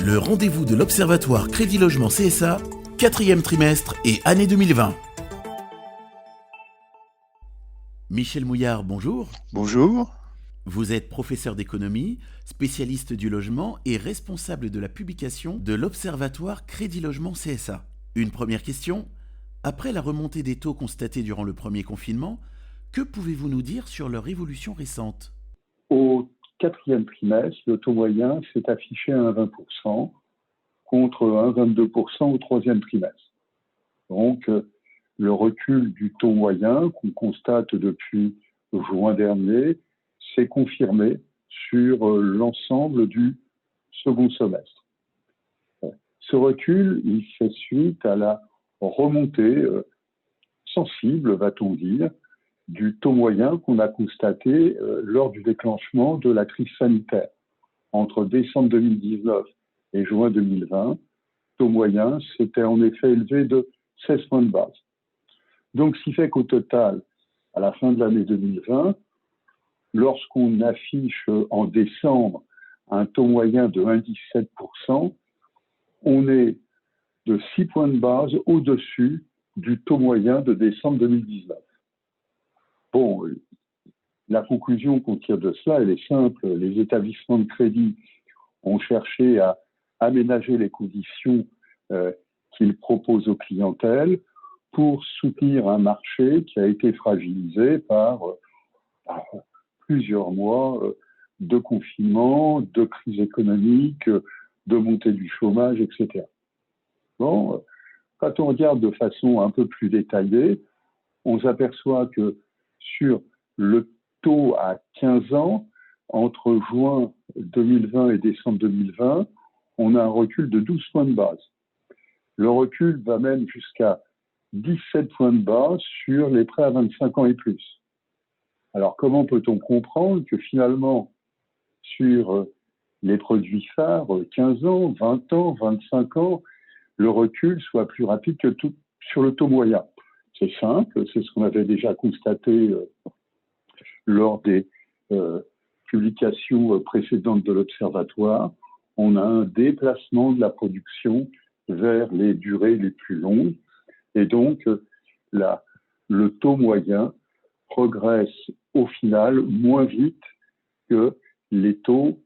le rendez-vous de l'Observatoire Crédit Logement CSA, 4e trimestre et année 2020. Michel Mouillard, bonjour. Bonjour. Vous êtes professeur d'économie, spécialiste du logement et responsable de la publication de l'Observatoire Crédit Logement CSA. Une première question. Après la remontée des taux constatée durant le premier confinement, que pouvez-vous nous dire sur leur évolution récente ? Au quatrième trimestre, le taux moyen s'est affiché à 1,20% contre 1,22% au troisième trimestre. Donc, le recul du taux moyen qu'on constate depuis juin dernier s'est confirmé sur l'ensemble du second semestre. Ce recul, il fait suite à la remontée sensible, va-t-on dire, du taux moyen qu'on a constaté lors du déclenchement de la crise sanitaire. Entre décembre 2019 et juin 2020, le taux moyen s'était en effet élevé de 16 points de base. Donc, ce qui fait qu'au total, à la fin de l'année 2020, lorsqu'on affiche en décembre un taux moyen de 1,17%, on est de 6 points de base au-dessus du taux moyen de décembre 2019. Bon, la conclusion qu'on tire de cela, elle est simple. Les établissements de crédit ont cherché à aménager les conditions qu'ils proposent aux clientèles pour soutenir un marché qui a été fragilisé par plusieurs mois de confinement, de crise économique, de montée du chômage, etc. Bon, quand on regarde de façon un peu plus détaillée, on s'aperçoit que sur le taux à 15 ans, entre juin 2020 et décembre 2020, on a un recul de 12 points de base. Le recul va même jusqu'à 17 points de base sur les prêts à 25 ans et plus. Alors, comment peut-on comprendre que finalement, sur les produits phares, 15 ans, 20 ans, 25 ans, le recul soit plus rapide que tout sur le taux moyen? C'est simple, c'est ce qu'on avait déjà constaté lors des publications précédentes de l'Observatoire. On a un déplacement de la production vers les durées les plus longues. Et donc, le taux moyen progresse au final moins vite que les taux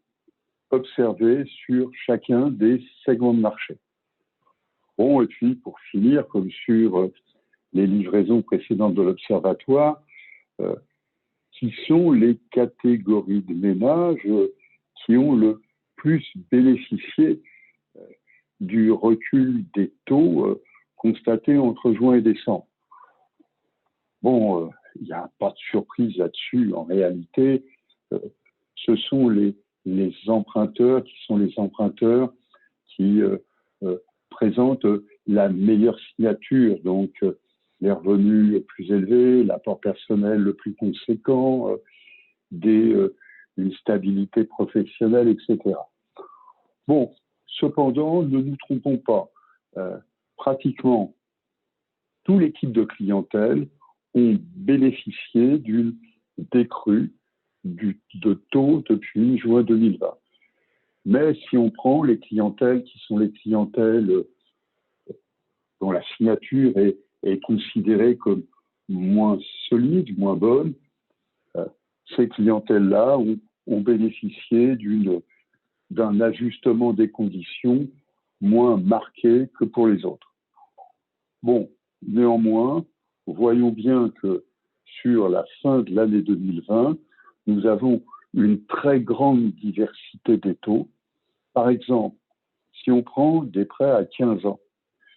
observés sur chacun des segments de marché. Bon, et puis pour finir, comme sur les livraisons précédentes de l'Observatoire, qui sont les catégories de ménages qui ont le plus bénéficié du recul des taux constatés entre juin et décembre. Bon, il n'y a pas de surprise là-dessus. En réalité, ce sont les emprunteurs qui présentent la meilleure signature. Donc, les revenus les plus élevés, l'apport personnel le plus conséquent, une stabilité professionnelle, etc. Bon, cependant, ne nous trompons pas. Pratiquement tous les types de clientèle ont bénéficié d'une décrue de taux depuis juin 2020. Mais si on prend les clientèles qui sont les clientèles dont la signature est considérée comme moins solide, moins bonne, ces clientèles-là ont bénéficié d'un ajustement des conditions moins marqué que pour les autres. Bon, néanmoins, voyons bien que sur la fin de l'année 2020, nous avons une très grande diversité des taux. Par exemple, si on prend des prêts à 15 ans,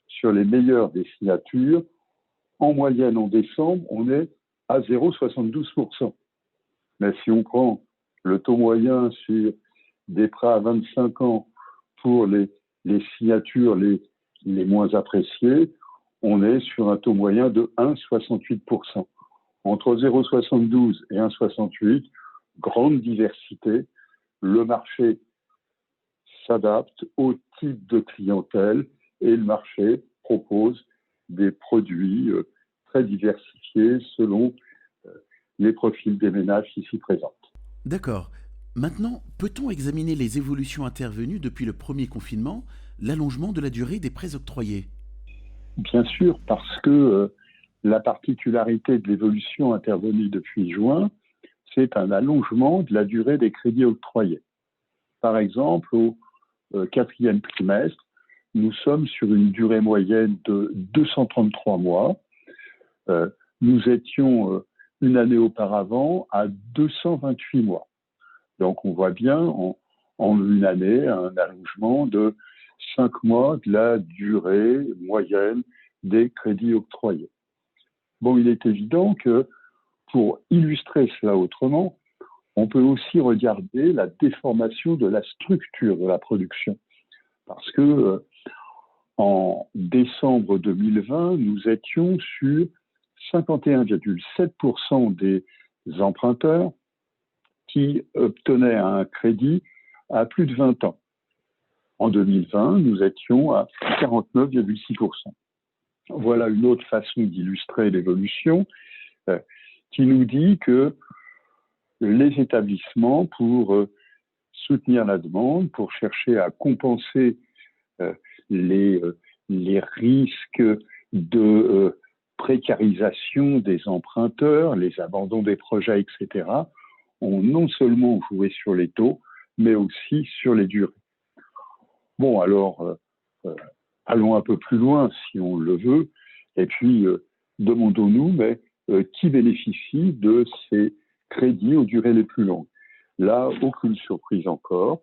sur les meilleures des signatures, en moyenne en décembre, on est à 0,72%. Mais si on prend le taux moyen sur des prêts à 25 ans pour les signatures les moins appréciées, on est sur un taux moyen de 1,68%. Entre 0,72 et 1,68, grande diversité. Le marché s'adapte au type de clientèle et le marché propose des produits très diversifiés selon les profils des ménages qui s'y présentent. D'accord. Maintenant, peut-on examiner les évolutions intervenues depuis le premier confinement, l'allongement de la durée des prêts octroyés? Bien sûr, parce que la particularité de l'évolution intervenue depuis juin, c'est un allongement de la durée des crédits octroyés. Par exemple, au quatrième trimestre, nous sommes sur une durée moyenne de 233 mois. Euh, Nous étions une année auparavant à 228 mois. Donc on voit bien en une année un allongement de 5 mois de la durée moyenne des crédits octroyés. Bon, il est évident que pour illustrer cela autrement, on peut aussi regarder la déformation de la structure de la production. Parce que en décembre 2020, nous étions sur 51,7% des emprunteurs qui obtenaient un crédit à plus de 20 ans. En 2020, nous étions à 49,6%. Voilà une autre façon d'illustrer l'évolution qui nous dit que les établissements, pour soutenir la demande, pour chercher à compenser euh, les, euh, les risques de précarisation des emprunteurs, les abandons des projets, etc., ont non seulement joué sur les taux, mais aussi sur les durées. Bon, alors, allons un peu plus loin si on le veut, et puis demandons-nous, mais qui bénéficie de ces crédits aux durées les plus longues? Là, aucune surprise encore.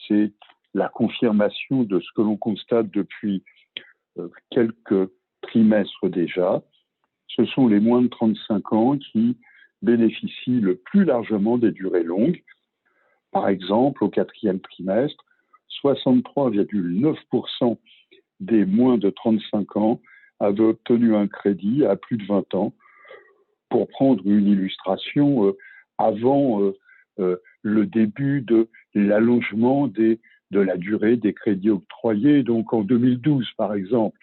C'est la confirmation de ce que l'on constate depuis quelques trimestres déjà. Ce sont les moins de 35 ans qui bénéficient le plus largement des durées longues. Par exemple, au quatrième trimestre, 63,9% des moins de 35 ans avaient obtenu un crédit à plus de 20 ans. Pour prendre une illustration, avant le début de l'allongement de la durée des crédits octroyés, donc en 2012 par exemple,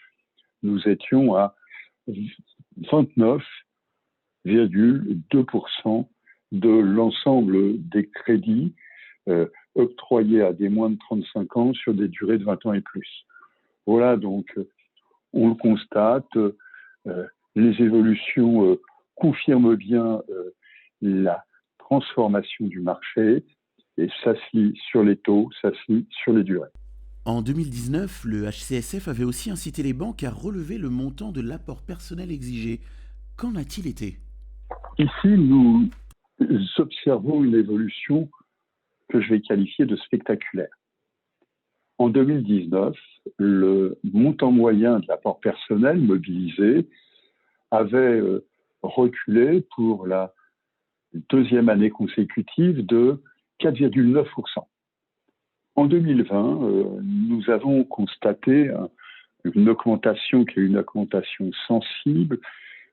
nous étions à 29,2% de l'ensemble des crédits octroyés à des moins de 35 ans sur des durées de 20 ans et plus. Voilà, donc on le constate, les évolutions confirment bien la transformation du marché et ça se lit sur les taux, ça se lit sur les durées. En 2019, le HCSF avait aussi incité les banques à relever le montant de l'apport personnel exigé. Qu'en a-t-il été? Ici, nous observons une évolution que je vais qualifier de spectaculaire. En 2019, le montant moyen de l'apport personnel mobilisé avait reculé pour la deuxième année consécutive de 4,9%. En 2020, nous avons constaté une augmentation qui est une augmentation sensible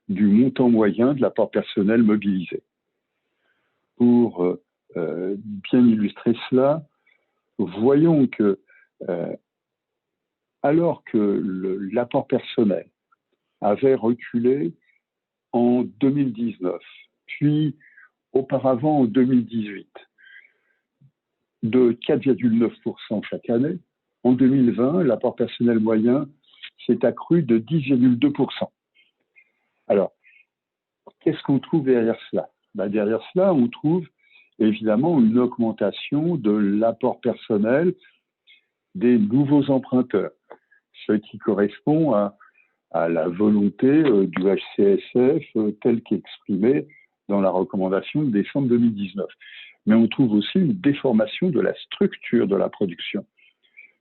du montant moyen de l'apport personnel mobilisé. Pour bien illustrer cela, voyons que alors que l'apport personnel avait reculé en 2019, puis auparavant en 2018, de 4,9% chaque année, en 2020, l'apport personnel moyen s'est accru de 10,2%. Alors, qu'est-ce qu'on trouve derrière cela? Derrière cela, on trouve évidemment une augmentation de l'apport personnel des nouveaux emprunteurs, ce qui correspond à la volonté du HCSF telle qu'exprimée dans la recommandation de décembre 2019. Mais on trouve aussi une déformation de la structure de la production,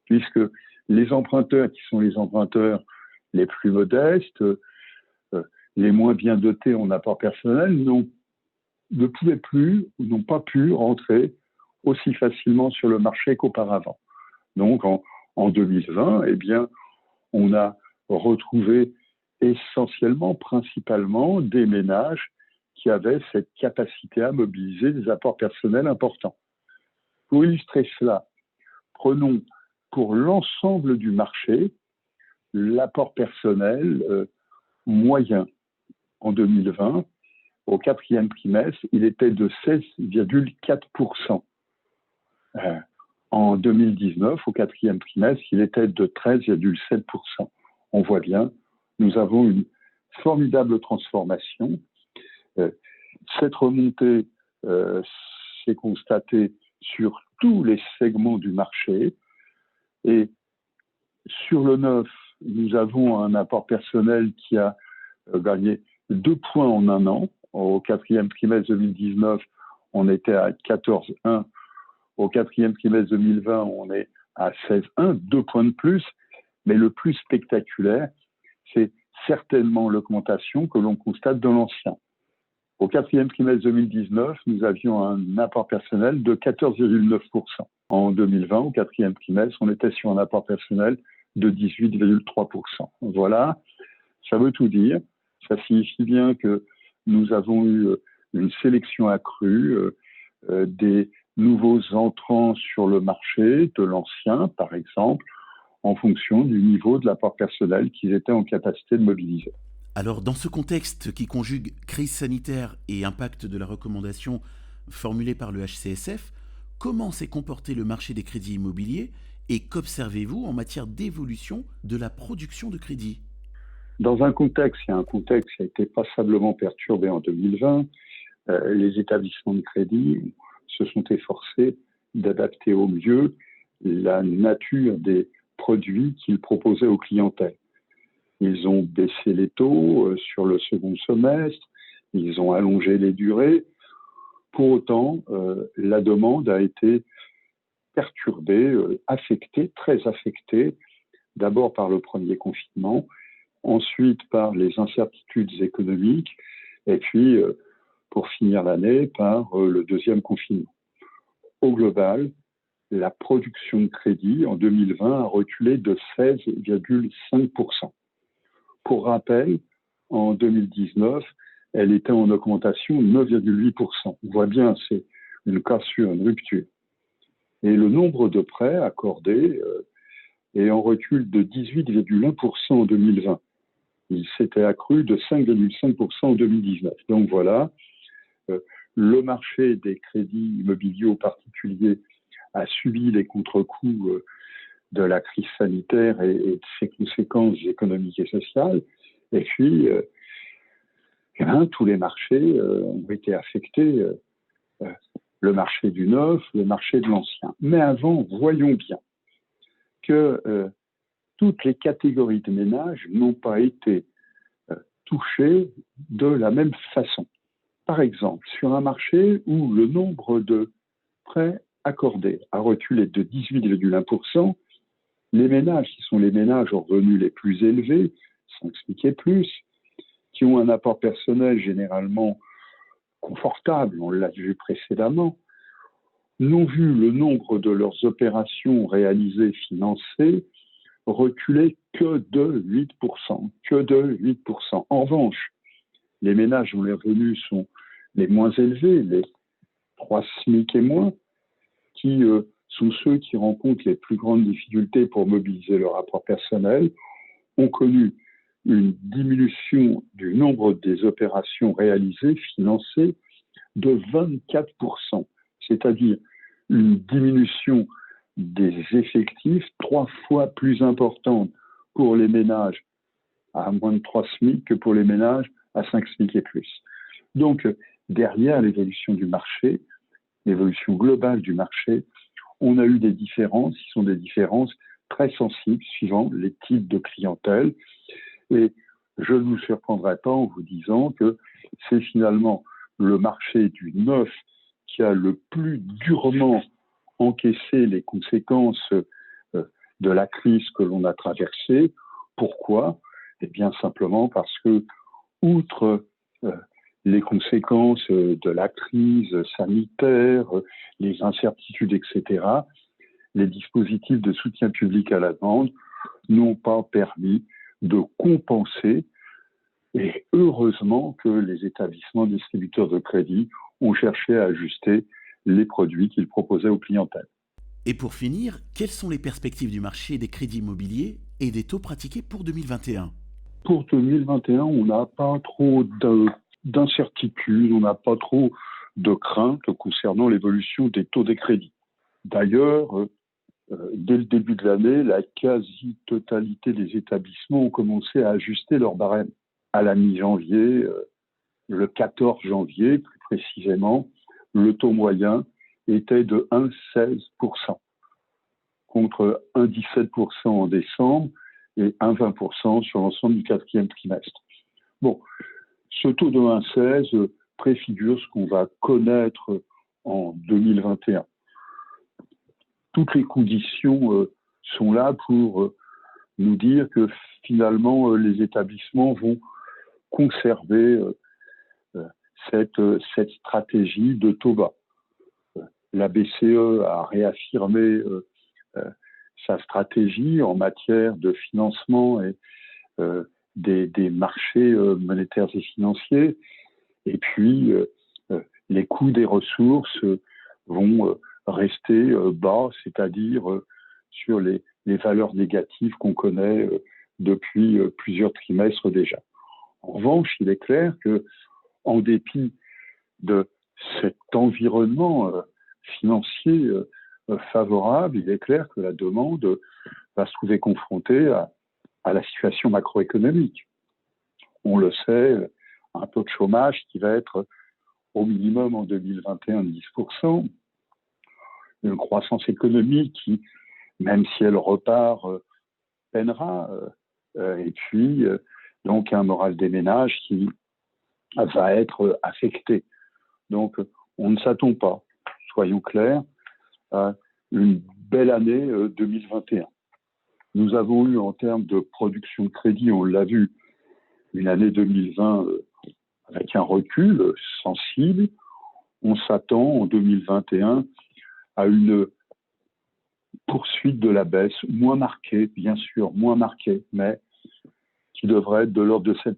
puisque les emprunteurs qui sont les emprunteurs les plus modestes, les moins bien dotés en apport personnel, ne pouvaient plus ou n'ont pas pu rentrer aussi facilement sur le marché qu'auparavant. Donc en 2020, eh bien, on a retrouvé essentiellement, principalement, des ménages qui avaient cette capacité à mobiliser des apports personnels importants. Pour illustrer cela, prenons pour l'ensemble du marché l'apport personnel moyen en 2020. Au quatrième trimestre, il était de 16,4%. Euh, En 2019, au quatrième trimestre, il était de 13,7%. On voit bien, nous avons une formidable transformation. Euh, Cette remontée s'est constatée sur tous les segments du marché. Et sur le neuf, nous avons un apport personnel qui a gagné 2 points en un an. Au quatrième trimestre 2019, on était à 14,1. Au quatrième trimestre 2020, on est à 16,1, 2 points de plus. Mais le plus spectaculaire, c'est certainement l'augmentation que l'on constate dans l'ancien. Au quatrième trimestre 2019, nous avions un apport personnel de 14,9%. En 2020, au quatrième trimestre, on était sur un apport personnel de 18,3%. Voilà, ça veut tout dire. Ça signifie bien que nous avons eu une sélection accrue, des nouveaux entrants sur le marché, de l'ancien, par exemple, en fonction du niveau de l'apport personnel qu'ils étaient en capacité de mobiliser. Alors, dans ce contexte qui conjugue crise sanitaire et impact de la recommandation formulée par le HCSF, comment s'est comporté le marché des crédits immobiliers et qu'observez-vous en matière d'évolution de la production de crédit ? Dans un contexte, il y a un contexte qui a été passablement perturbé en 2020, les établissements de crédit se sont efforcés d'adapter au mieux la nature des produits qu'ils proposaient aux clientèles. Ils ont baissé les taux sur le second semestre, ils ont allongé les durées. Pour autant, la demande a été perturbée, affectée, très affectée, d'abord par le premier confinement, ensuite par les incertitudes économiques, et puis, pour finir l'année, par le deuxième confinement. Au global, la production de crédit en 2020 a reculé de 16,5%. Pour rappel, en 2019, elle était en augmentation de 9,8%. On voit bien, c'est une cassure, une rupture. Et le nombre de prêts accordés est en recul de 18,1% en 2020. Il s'était accru de 5,5% en 2019. Donc voilà, le marché des crédits immobiliers aux particuliers a subi les contre-coups de la crise sanitaire et de ses conséquences économiques et sociales. Et puis, tous les marchés ont été affectés, le marché du neuf, le marché de l'ancien. Mais avant, voyons bien que toutes les catégories de ménages n'ont pas été touchées de la même façon. Par exemple, sur un marché où le nombre de prêts accordés a reculé de 18,1%, les ménages qui sont les ménages aux revenus les plus élevés, 5 SMIC et plus, qui ont un apport personnel généralement confortable, on l'a vu précédemment, n'ont vu le nombre de leurs opérations réalisées, financées, reculer que de 8%. Que de 8%. En revanche, les ménages dont les revenus sont les moins élevés, les 3 SMIC et moins, qui sont ceux qui rencontrent les plus grandes difficultés pour mobiliser leur apport personnel, ont connu une diminution du nombre des opérations réalisées, financées, de 24%, c'est-à-dire une diminution des effectifs 3 fois plus importante pour les ménages à moins de 3 SMIC que pour les ménages à 5 SMIC et plus. Donc, derrière l'évolution du marché, l'évolution globale du marché, on a eu des différences qui sont des différences très sensibles suivant les types de clientèle. Et je ne vous surprendrai pas en vous disant que c'est finalement le marché du neuf qui a le plus durement encaissé les conséquences de la crise que l'on a traversée. Pourquoi ? Eh bien simplement parce que, outre les conséquences de la crise sanitaire, les incertitudes, etc., les dispositifs de soutien public à la demande n'ont pas permis de compenser. Et heureusement que les établissements distributeurs de crédit ont cherché à ajuster les produits qu'ils proposaient aux clientèles. Et pour finir, quelles sont les perspectives du marché des crédits immobiliers et des taux pratiqués pour 2021 ? Pour 2021, on n'a pas trop d'incertitudes, on n'a pas trop de craintes concernant l'évolution des taux des crédits. D'ailleurs, dès le début de l'année, la quasi-totalité des établissements ont commencé à ajuster leur barème. À la mi-janvier, le 14 janvier plus précisément, le taux moyen était de 1,16% contre 1,17% en décembre et 1,20% sur l'ensemble du quatrième trimestre. Bon, ce taux de 1,16 préfigure ce qu'on va connaître en 2021. Toutes les conditions sont là pour nous dire que finalement les établissements vont conserver cette stratégie de taux bas. La BCE a réaffirmé sa stratégie en matière de financement et des marchés monétaires et financiers. Et puis, les coûts des ressources vont rester bas, c'est-à-dire sur les valeurs négatives qu'on connaît depuis plusieurs trimestres déjà. En revanche, il est clair que, en dépit de cet environnement financier favorable, il est clair que la demande va se trouver confrontée à la situation macroéconomique. On le sait, un taux de chômage qui va être au minimum en 2021 de 10%, une croissance économique qui, même si elle repart, peinera, et puis donc un moral des ménages qui va être affecté. Donc on ne s'attend pas, soyons clairs, à une belle année 2021. Nous avons eu en termes de production de crédit, on l'a vu, une année 2020 avec un recul sensible. On s'attend en 2021 à une poursuite de la baisse, moins marquée, bien sûr, moins marquée, mais qui devrait être de l'ordre de 7%,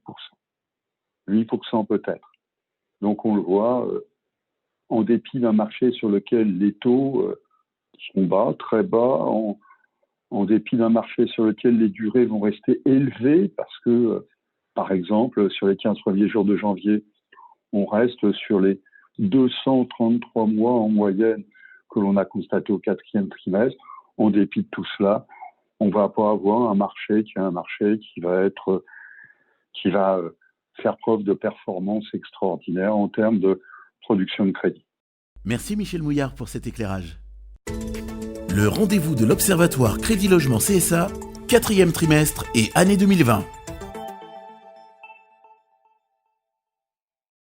8% peut-être. Donc on le voit, en dépit d'un marché sur lequel les taux sont bas, très bas, en dépit d'un marché sur lequel les durées vont rester élevées, parce que, par exemple, sur les 15 premiers jours de janvier, on reste sur les 233 mois en moyenne que l'on a constaté au quatrième trimestre. En dépit de tout cela, on va pas avoir un marché qui va faire preuve de performance extraordinaire en termes de production de crédit. Merci Michel Mouillard pour cet éclairage. Le rendez-vous de l'Observatoire Crédit Logement CSA, quatrième trimestre et année 2020.